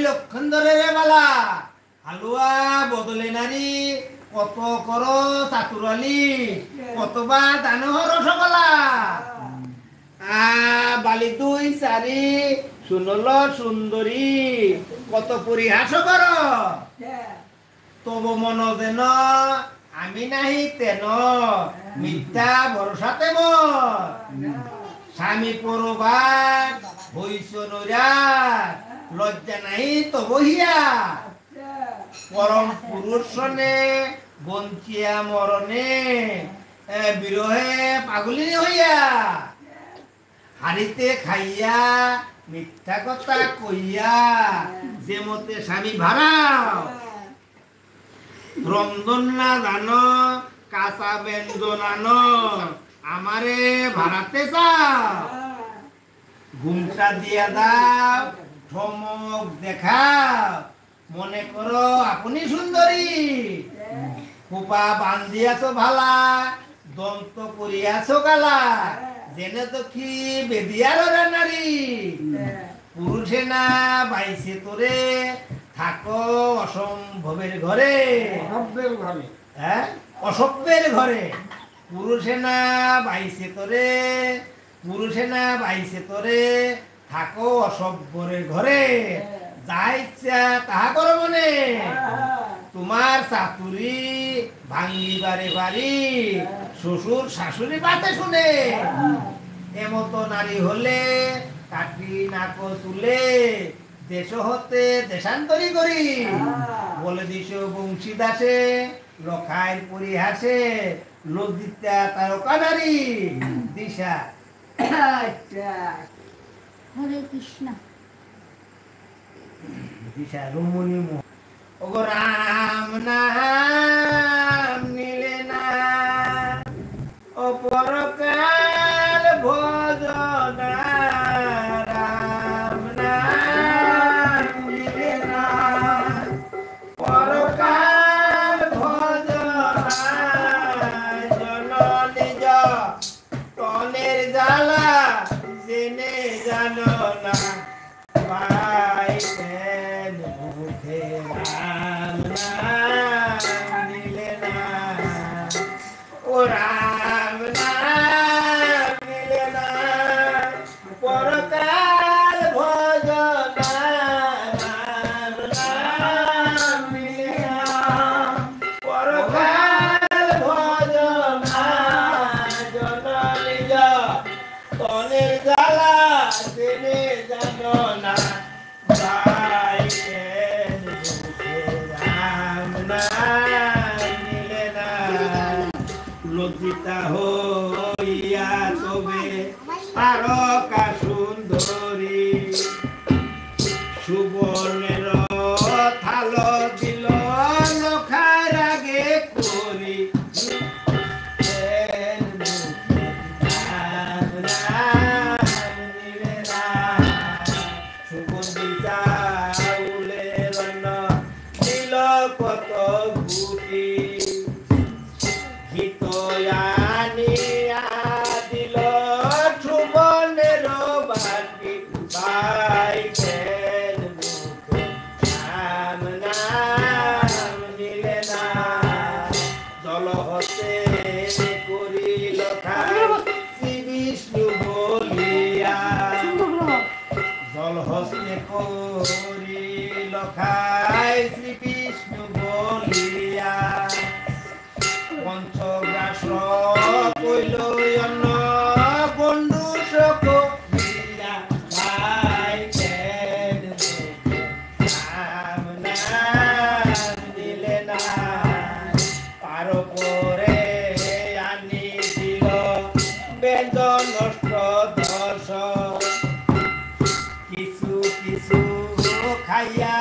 লক্ষণ ধরে রে বালা হালুয়া বদলে নারী কত কর চাতুরালি কতবার দানহ রসগোল্লা বালি দুই চারি শুনল সুন্দরী কত পরিহাস কর তব মন যেন আমি নাহি তেন মিথ্যা ভরসাতে স্বামী পরবার হইস নৈরাট লজ্জা নাই তব হিয়া পরম পুরুষনে বঞ্চিয়া মরণে বিরহে পাগলিনী হইয়া হাড়িতে খাইয়া মিথ্যা কথা কইয়া যে মতে স্বামী ভাড়াও রন্ধন না জানো কাঁচা ব্যঞ্জন আনো আমারে ভাড়াতে চাও ঘুমটা দিয়া দাও ঠমক দেখাও মনে করো আপনি সুন্দরী খোপা বান্ধিয়াছো ভালা দন্ত করিয়াছো গালা জেনে তো কি বেদিয়ার নারী পুরুষে না বাইছে তোরে থাকো অসম্ভবের ঘরে হ্যাঁ অসভ্যের ঘরে পুরুষে না বাইছে তোরে পুরুষে না বাইছে তোরে থাকো অসভ্যের ঘরে যা ইচ্ছা তাহা করো মনে তোমার চাতুরি ভাঙ্গিবারে বাড়ি শ্বশুর শাশুড়ি বাতে শুনে এমতো নারী হলে কাটি নাক তুলে দেশ হতে দেশান্তরী করি বলে দিস বংশী দাসে লখায়ের পরিহাসে লজ্জিতা তারকা নারী দিশা হরে কৃষ্ণ দিশা রমণী ওগো রাম নাম নিলে না অপরকাল ভজনা রাম নাম নিলে না পরকাল ভজনা জননী তনের জ্বালা জেনে জানো না ভাই মুখে রাম নাম নিলে না ও রাম নাম নিলে না পরকাল ভজনা রাম নাম নিলে না পরকাল ভজনা জননী তনের জ্বালা জেনে জানো না ভাই রাম নাম নিলে না লজ্জিতা হইয়া তবে তারকা সুন্দরী সুবর্ণের থাল দিল লখার আগে করি কত গুটি গীত আনিয়া দিল সুবর্ণের বাটি ভাই রাম নাম নিলে না জল হতে করিল শ্রী বিষ্ণু বলিয়া জল হস্তে করিল খাই শ্রী বিষ্ণু বলিয়া পঞ্চগ্রাস কইল অন্ন বন্ধু শোক ভাই রাম নাম দিলে না পার করে আনি দিল ব্যঞ্জন নষ্ট দশ কিছু কিছু খাইয়া